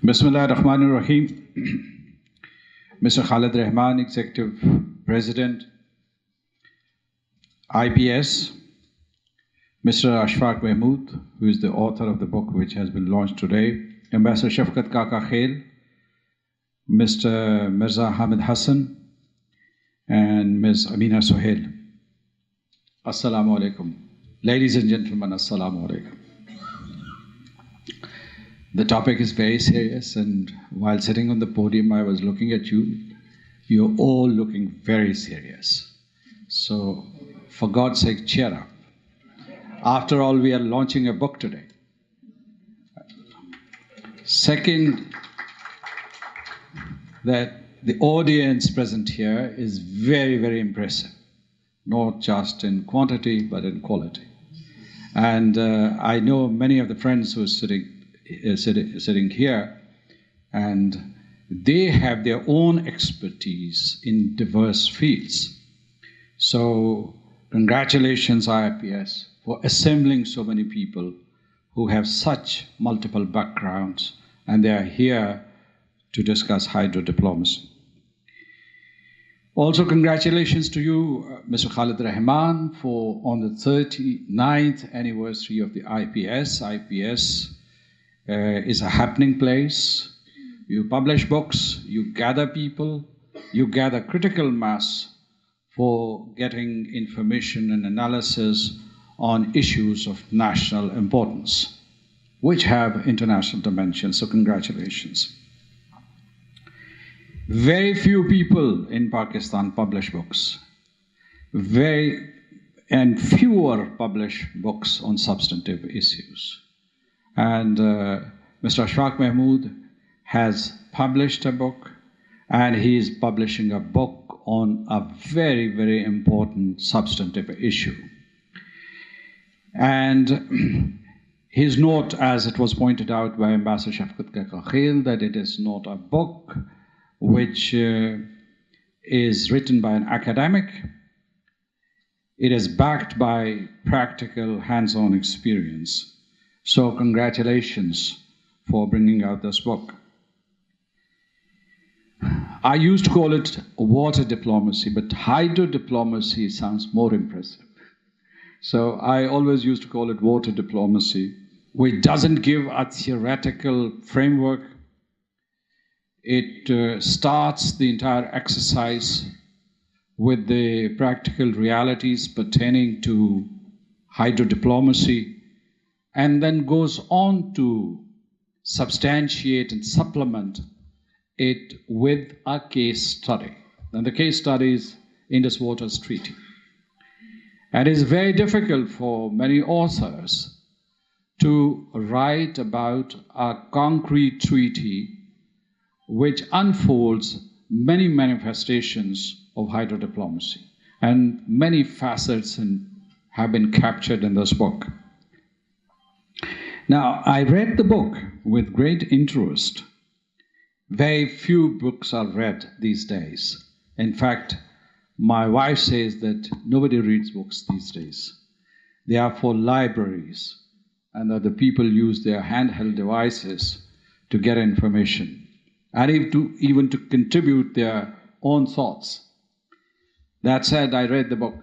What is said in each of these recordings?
Bismillah ar-Rahman ar-Rahim. Mr. Khalid Rahman, Executive President, IPS, Mr. Ashfaq Mahmood, who is the author of the book which has been launched today, Ambassador Shafqat Kakakhe, Mr. Mirza Hamid Hasan, and Ms. Amina Sohail. Assalamu alaikum. Ladies and gentlemen, assalamu alaikum. The topic is very serious, and while sitting on the podium, I was looking at you. You're all looking very serious. So, for God's sake, cheer up. After all, we are launching a book today. Second, that the audience present here is very, very impressive, not just in quantity, but in quality. And I know many of the friends who are sitting here, and they have their own expertise in diverse fields. So congratulations, IPS, for assembling so many people who have such multiple backgrounds, and they are here to discuss hydro-diplomacy. Also, congratulations to you, Mr. Khalid Rahman, for on the 39th anniversary of the IPS. IPS is a happening place. You publish books, you gather people, you gather critical mass for getting information and analysis on issues of national importance, which have international dimensions. So congratulations. Very few people in Pakistan publish books. And fewer publish books on substantive issues. And Mr. Ashfaq Mahmood has published a book, and he is publishing a book on a very, very important substantive issue. And his note, as it was pointed out by Ambassador Shafqat Kakakhe, that it is not a book which is written by an academic. It is backed by practical hands-on experience. So congratulations for bringing out this book. I used to call it water diplomacy, but hydro diplomacy sounds more impressive. So I always used to call it water diplomacy, which doesn't give a theoretical framework. It starts the entire exercise with the practical realities pertaining to hydro diplomacy, and then goes on to substantiate and supplement it with a case study. And the case study is Indus Waters Treaty. And it's very difficult for many authors to write about a concrete treaty which unfolds many manifestations of hydro diplomacy, and many facets have been captured in this book. Now, I read the book with great interest. Very few books are read these days. In fact, my wife says that nobody reads books these days. They are for libraries, and that the people use their handheld devices to get information, and even to contribute their own thoughts. That said, I read the book.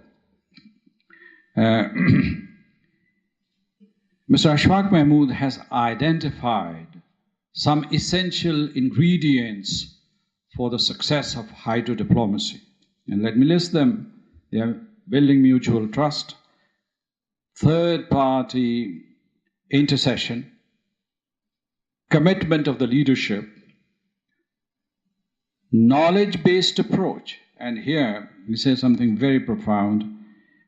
Mr. Ashfaq Mahmood has identified some essential ingredients for the success of hydro diplomacy. And let me list them. They are building mutual trust, third-party intercession, commitment of the leadership, knowledge-based approach. And here we say something very profound,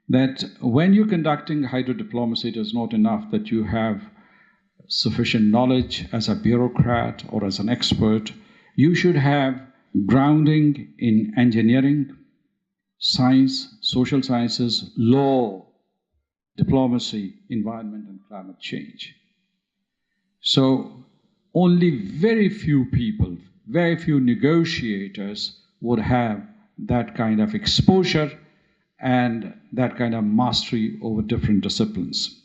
that when you're conducting hydro diplomacy, it is not enough that you have sufficient knowledge as a bureaucrat or as an expert. You should have grounding in engineering, science, social sciences, law, diplomacy, environment, and climate change. So only very few people, very few negotiators would have that kind of exposure and that kind of mastery over different disciplines.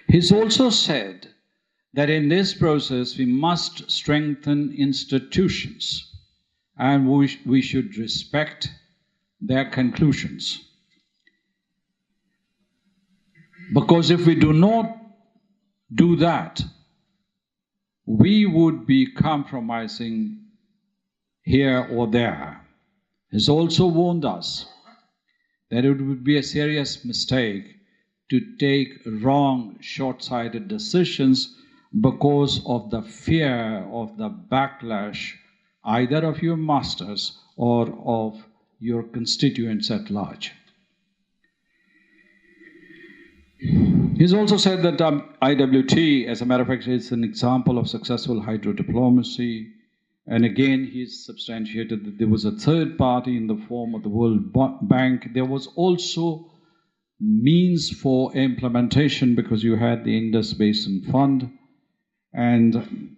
He's also said that in this process we must strengthen institutions and we should respect their conclusions. Because if we do not do that, we would be compromising here or there. He's also warned us that it would be a serious mistake to take wrong, short-sighted decisions because of the fear of the backlash either of your masters or of your constituents at large. He's also said that IWT, as a matter of fact, is an example of successful hydro diplomacy. And again, he's substantiated that there was a third party in the form of the World Bank. There was also means for implementation because you had the Indus Basin Fund. And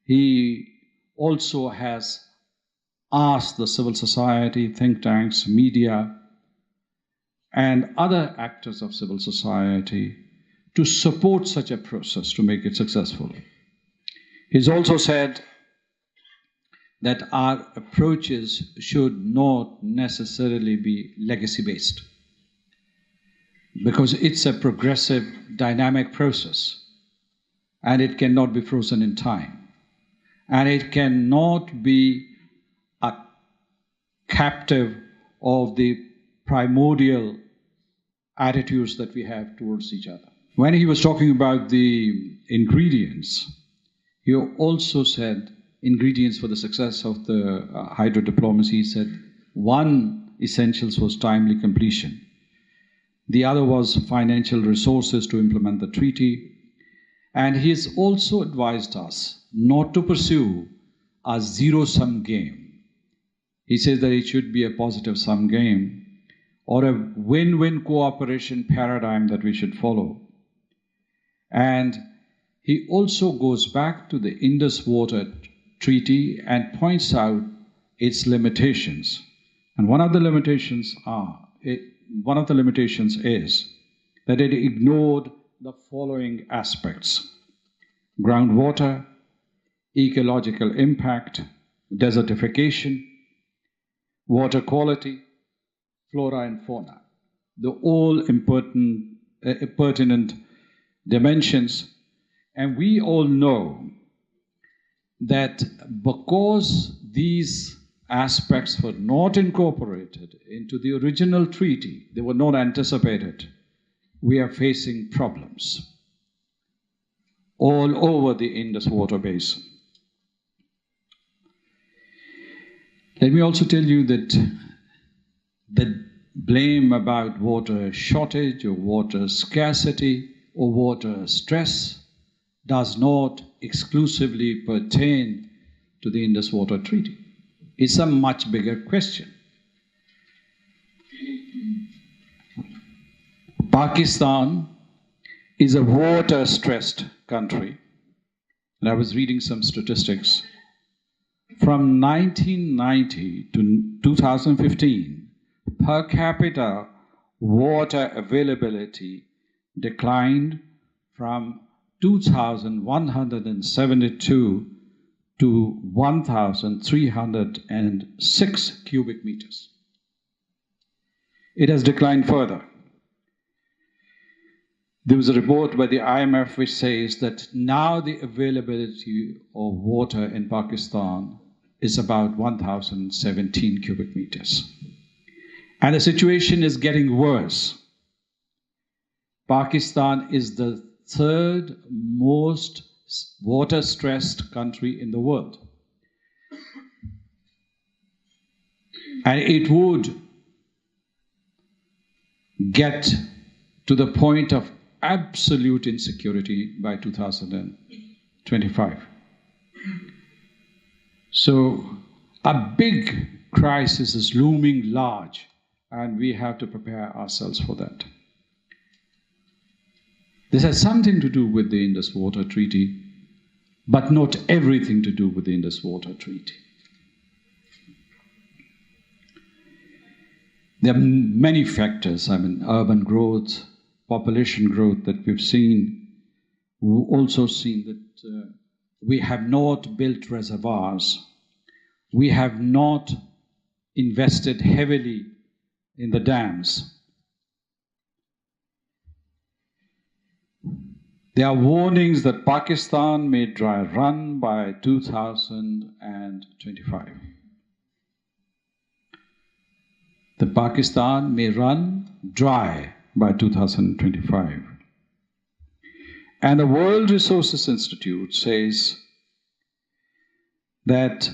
he also has asked the civil society, think tanks, media, and other actors of civil society to support such a process to make it successful. He's also said that our approaches should not necessarily be legacy-based because it's a progressive, dynamic process and it cannot be frozen in time and it cannot be a captive of the primordial attitudes that we have towards each other. When he was talking about the ingredients, he also said ingredients for the success of the hydro diplomacy. He said one essentials was timely completion. The other was financial resources to implement the treaty. And he has also advised us not to pursue a zero-sum game. He says that it should be a positive-sum game or a win-win cooperation paradigm that we should follow. And he also goes back to the Indus Water Treaty and points out its limitations. And one of the limitations is that it ignored the following aspects: groundwater, ecological impact, desertification, water quality, flora and fauna, the all pertinent dimensions. And we all know that because these aspects were not incorporated into the original treaty, they were not anticipated, we are facing problems all over the Indus water basin. Let me also tell you that the blame about water shortage or water scarcity or water stress does not exclusively pertain to the Indus Water Treaty. It's a much bigger question. Pakistan is a water-stressed country. And I was reading some statistics. From 1990 to 2015, per capita water availability declined from 2,172 to 1,306 cubic meters. It has declined further. There was a report by the IMF which says that now the availability of water in Pakistan is about 1,017 cubic meters. And the situation is getting worse. Pakistan is the third most water-stressed country in the world. And it would get to the point of absolute insecurity by 2025. So a big crisis is looming large, and we have to prepare ourselves for that. This has something to do with the Indus Water Treaty, but not everything to do with the Indus Water Treaty. There are many factors, urban growth, population growth that we've seen, We've also seen that we have not built reservoirs. We have not invested heavily in the dams. There are warnings that Pakistan may dry run by 2025. That Pakistan may run dry by 2025. And the World Resources Institute says that,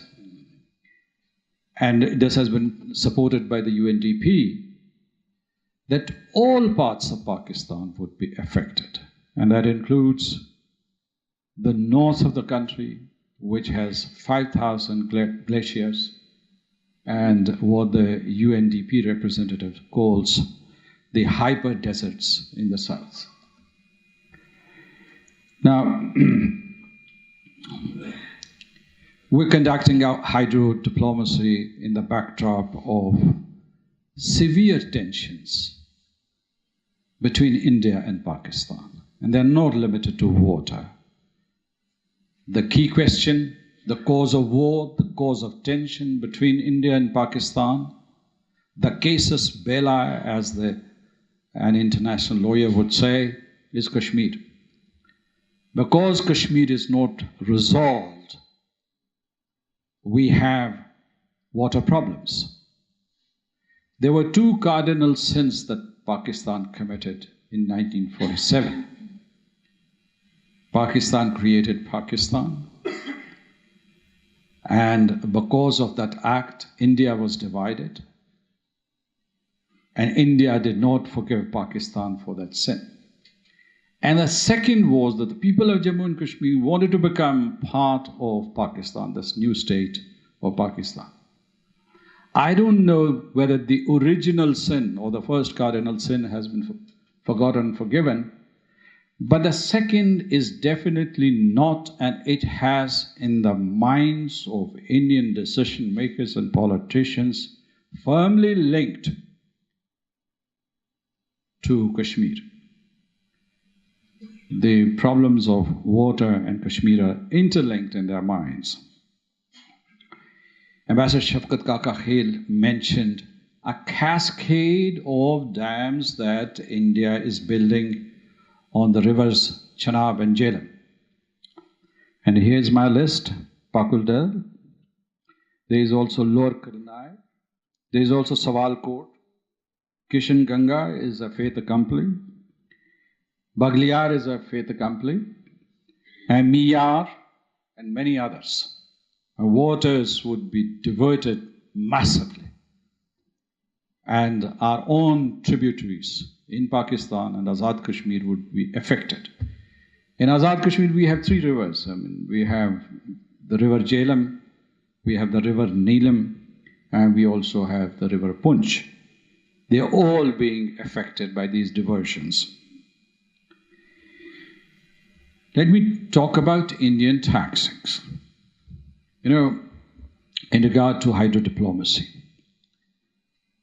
and this has been supported by the UNDP, that all parts of Pakistan would be affected. And that includes the north of the country, which has 5,000 glaciers, and what the UNDP representative calls the hyper deserts in the south. Now, we're conducting our hydro diplomacy in the backdrop of severe tensions between India and Pakistan. And they're not limited to water. The key question, the cause of war, the cause of tension between India and Pakistan, the casus belli, as an international lawyer would say, is Kashmir. Because Kashmir is not resolved, we have water problems. There were two cardinal sins that Pakistan committed in 1947. Pakistan created Pakistan, and because of that act, India was divided, and India did not forgive Pakistan for that sin. And the second was that the people of Jammu and Kashmir wanted to become part of Pakistan, this new state of Pakistan. I don't know whether the original sin or the first cardinal sin has been forgotten, forgiven, but the second is definitely not, and it has in the minds of Indian decision makers and politicians firmly linked to Kashmir. The problems of water and Kashmir are interlinked in their minds. Ambassador Shafqat Kakakhe mentioned a cascade of dams that India is building on the rivers Chenab and Jhelum. And here's my list: Pakuldal, there is also Lower Karnai, there is also Sawalkot, Kishan Ganga is a faith accompli, Bagliar is a faith accompli, and Miyar, and many others. Our waters would be diverted massively, and our own tributaries in Pakistan and Azad Kashmir would be affected. In Azad Kashmir, we have three rivers. We have the river Jhelum, we have the river Neelam, and we also have the river Punch. They are all being affected by these diversions. Let me talk about Indian tactics. In regard to hydrodiplomacy,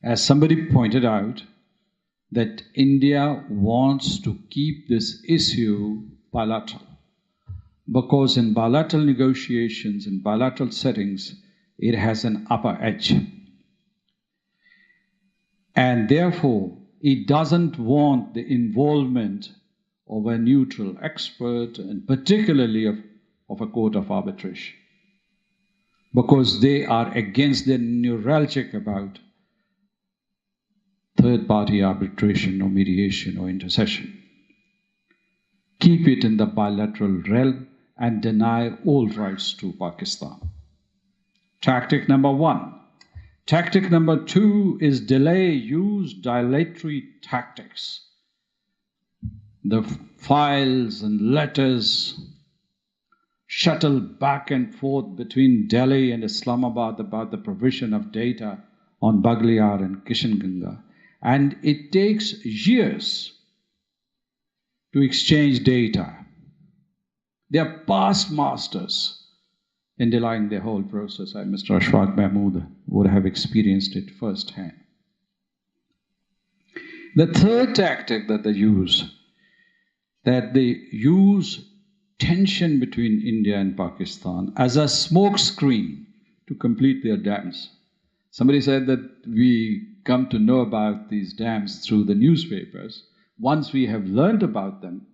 as somebody pointed out, that India wants to keep this issue bilateral, because in bilateral negotiations, in bilateral settings, it has an upper edge. And therefore, it doesn't want the involvement of a neutral expert, and particularly of a court of arbitration, because they are against, they're neuralgic about third-party arbitration or mediation or intercession. Keep it in the bilateral realm and deny all rights to Pakistan. Tactic number one. Tactic number two is delay, use dilatory tactics. The files and letters shuttle back and forth between Delhi and Islamabad about the provision of data on Bagliar and Kishan Ganga. And it takes years to exchange data. They are past masters in delaying the whole process. Mr. Ashfaq Mahmood would have experienced it firsthand. The third tactic that they use tension between India and Pakistan as a smokescreen to complete their dams. Somebody said that we come to know about these dams through the newspapers. Once we have learned about them,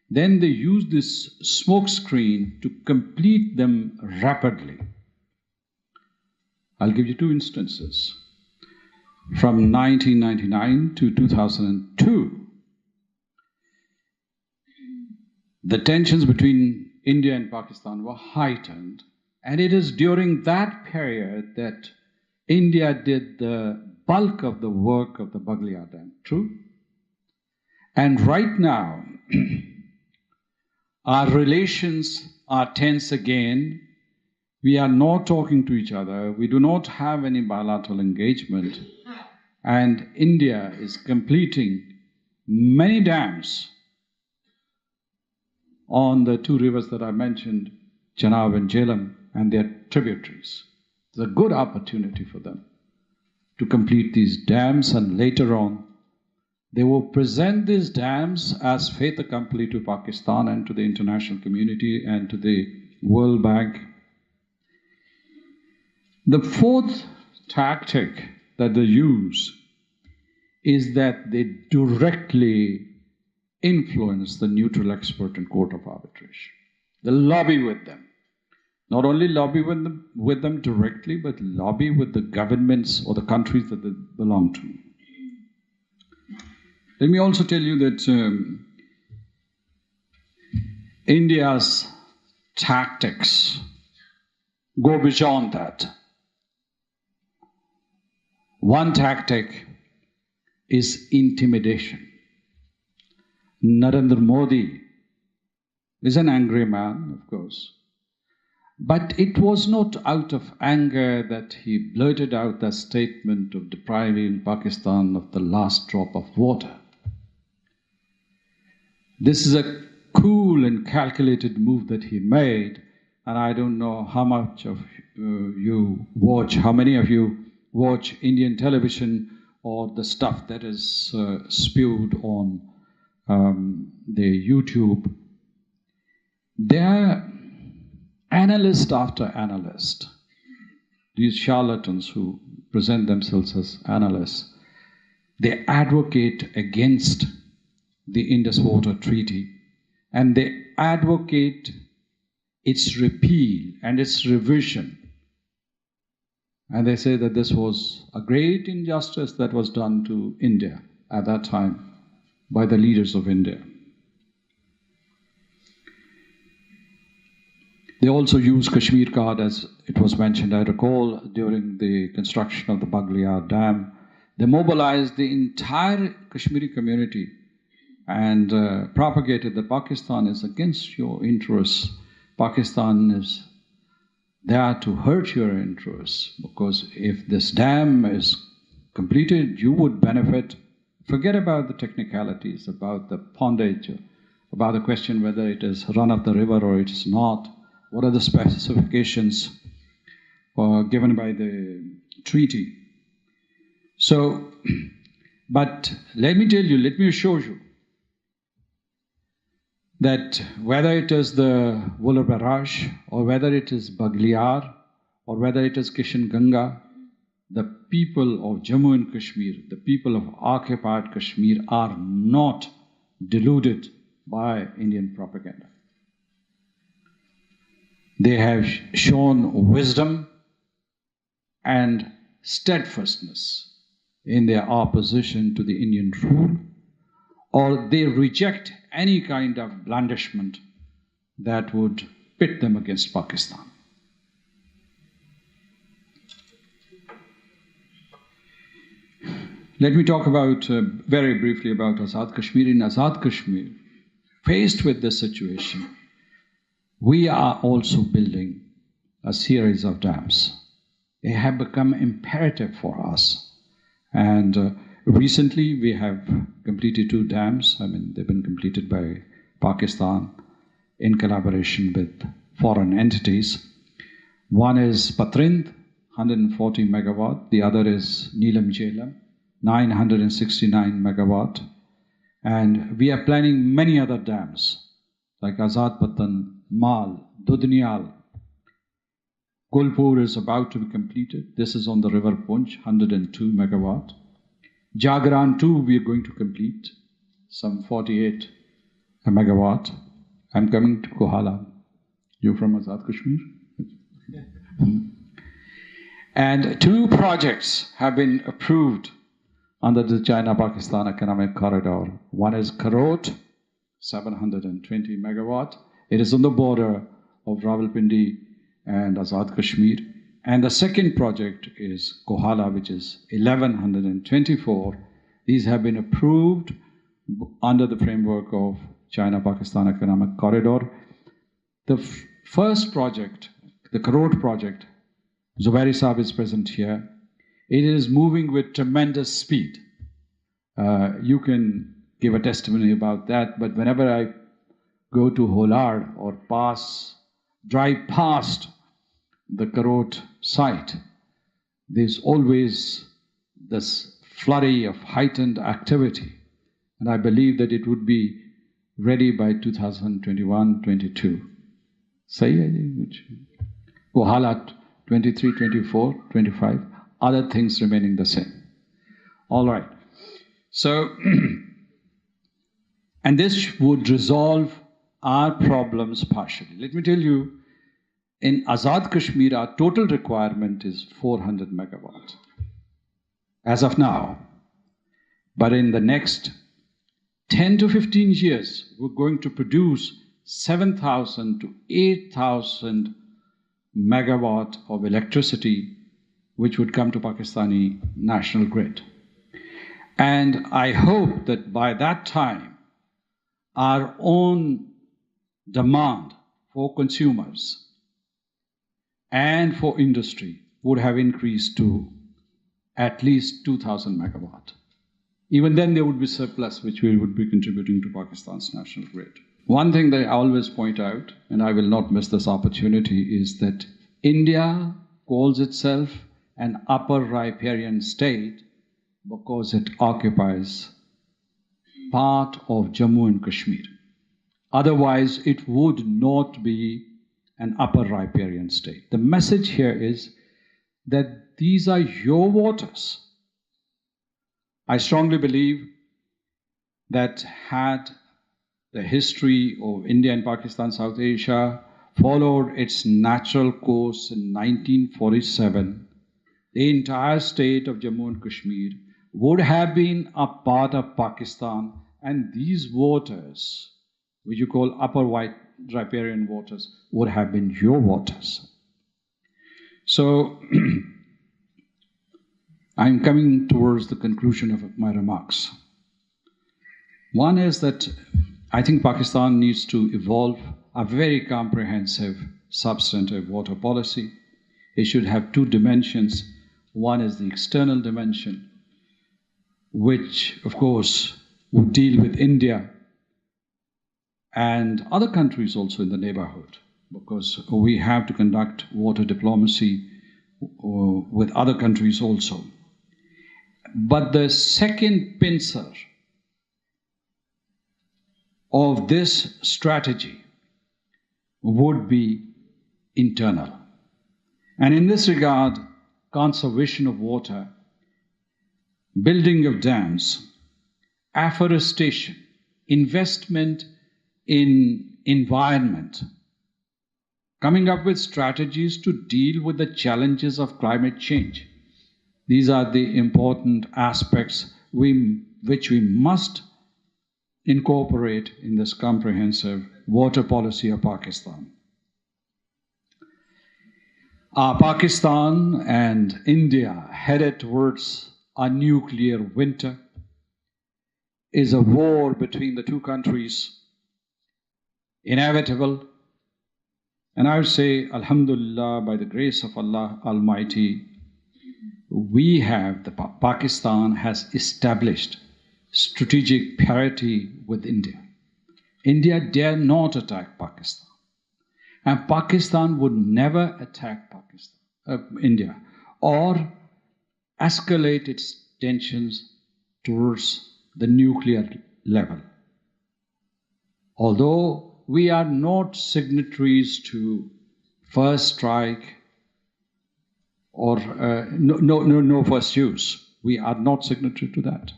then they use this smokescreen to complete them rapidly. I'll give you two instances. From 1999 to 2002, the tensions between India and Pakistan were heightened, and it is during that period that India did the bulk of the work of the Baglia Dam. True? And right now, our relations are tense again. We are not talking to each other. We do not have any bilateral engagement. And India is completing many dams on the two rivers that I mentioned, Chenab and Jhelum, and their tributaries. It's a good opportunity for them to complete these dams, and later on, they will present these dams as fait accompli to Pakistan and to the international community and to the World Bank. The fourth tactic that they use is that they directly influence the neutral expert and court of arbitration. They lobby with them. Not only lobby with them directly, but lobby with the governments or the countries that they belong to. Let me also tell you that India's tactics go beyond that. One tactic is intimidation. Narendra Modi is an angry man, of course. But it was not out of anger that he blurted out the statement of depriving Pakistan of the last drop of water. This is a cool and calculated move that he made, and I don't know how much of you watch, how many of you watch Indian television or the stuff that is spewed on the YouTube. There are analyst after analyst, these charlatans who present themselves as analysts, they advocate against the Indus Water Treaty, and they advocate its repeal and its revision. And they say that this was a great injustice that was done to India at that time by the leaders of India. They also use Kashmir card, as it was mentioned, I recall, during the construction of the Baglia Dam. They mobilized the entire Kashmiri community and propagated that Pakistan is against your interests. Pakistan is there to hurt your interests, because if this dam is completed, you would benefit. Forget about the technicalities, about the pondage, about the question whether it is run of the river or it is not. What are the specifications given by the treaty? So, but let me tell you, let me assure you that whether it is the Vular Barrage or whether it is Bagliar or whether it is Kishan Ganga, the people of Jammu and Kashmir, the people of occupied Kashmir are not deluded by Indian propaganda. They have shown wisdom and steadfastness in their opposition to the Indian rule, or they reject any kind of blandishment that would pit them against Pakistan. Let me talk about very briefly about Azad Kashmir. In Azad Kashmir, faced with this situation, we are also building a series of dams. They have become imperative for us. And recently we have completed 2 dams. I mean, they've been completed by Pakistan in collaboration with foreign entities. One is Patrind, 140 megawatt. The other is Neelam Jhelum, 969 megawatt. And we are planning many other dams, like Azad Patan, Mal, Dudniyal. Gulpur is about to be completed. This is on the River Punch, 102 megawatt. Jagran 2 we are going to complete, some 48 megawatt. I'm coming to Kohala. You from Azad Kashmir? And 2 projects have been approved under the China-Pakistan Economic Corridor. One is Karot, 720 megawatt. It is on the border of Rawalpindi and Azad Kashmir. And the second project is Kohala, which is 1124. These have been approved under the framework of China-Pakistan Economic Corridor. The first project, the Karot project, Zubairi Saab is present here. It is moving with tremendous speed. You can give a testimony about that, but whenever I go to Holard or drive past the Karot site, there's always this flurry of heightened activity. And I believe that it would be ready by 2021-22. Kohala 23, 24, 25, other things remaining the same. All right. So, and this would resolve our problems partially. Let me tell you, in Azad Kashmir, our total requirement is 400 megawatt as of now. But in the next 10 to 15 years, we're going to produce 7,000 to 8,000 megawatt of electricity, which would come to Pakistani national grid. And I hope that by that time, our own demand for consumers and for industry would have increased to at least 2,000 megawatt. Even then there would be surplus which we would be contributing to Pakistan's national grid. One thing that I always point out, and I will not miss this opportunity, is that India calls itself an upper riparian state because it occupies part of Jammu and Kashmir. Otherwise, it would not be an upper riparian state. The message here is that these are your waters. I strongly believe that had the history of India and Pakistan, South Asia, followed its natural course in 1947, the entire state of Jammu and Kashmir would have been a part of Pakistan, and these waters, which you call upper riparian waters, would have been your waters. So, I'm coming towards the conclusion of my remarks. One is that I think Pakistan needs to evolve a very comprehensive, substantive water policy. It should have 2 dimensions. One is the external dimension, which, of course, would deal with India and other countries also in the neighborhood, because we have to conduct water diplomacy with other countries also. But the second pincer of this strategy would be internal. And in this regard, conservation of water, building of dams, afforestation, investment in environment, coming up with strategies to deal with the challenges of climate change. These are the important aspects which we must incorporate in this comprehensive water policy of Pakistan. Pakistan and India headed towards a nuclear winter. Is a war between the 2 countries inevitable? And I would say, Alhamdulillah, by the grace of Allah Almighty, Pakistan has established strategic parity with India. India dare not attack Pakistan. And Pakistan would never attack India or escalate its tensions towards the nuclear level. Although we are not signatories to first strike or no first use. We are not signatory to that.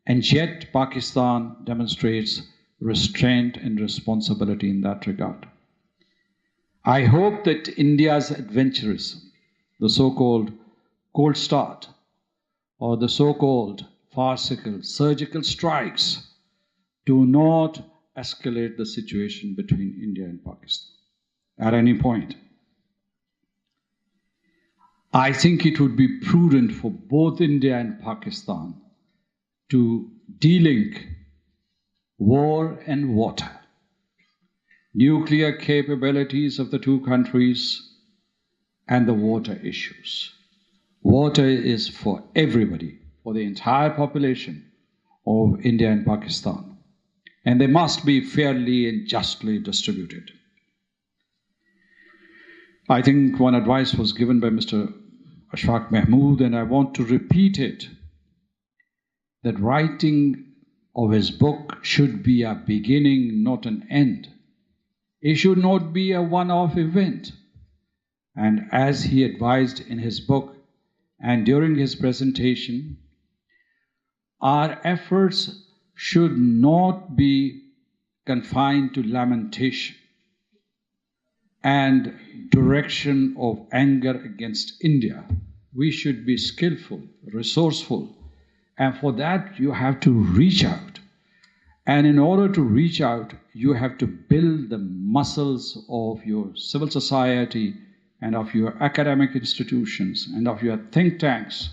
And yet Pakistan demonstrates restraint and responsibility in that regard. I hope that India's adventurism, the so-called cold start, or the so-called farcical surgical strikes, do not escalate the situation between India and Pakistan at any point. I think it would be prudent for both India and Pakistan to de-link war and water. Nuclear capabilities of the two countries and the water issues. Water is for everybody, for the entire population of India and Pakistan. And they must be fairly and justly distributed. I think one advice was given by Mr. Ashfaq Mahmood, and I want to repeat it, that writing of his book should be a beginning, not an end. It should not be a one-off event. And as he advised in his book and during his presentation, our efforts should not be confined to lamentation and direction of anger against India. We should be skillful, resourceful, and for that you have to reach out. And in order to reach out, you have to build the muscles of your civil society and of your academic institutions and of your think tanks,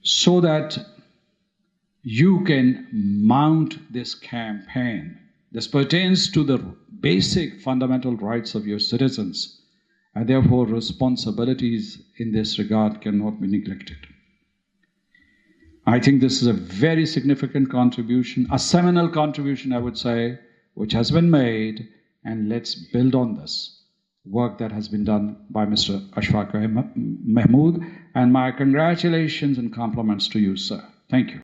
so that you can mount this campaign. This pertains to the basic fundamental rights of your citizens, and therefore responsibilities in this regard cannot be neglected. I think this is a very significant contribution, a seminal contribution, I would say, which has been made, and let's build on this work that has been done by Mr. Ashfaq Mahmood, and my congratulations and compliments to you, sir. Thank you.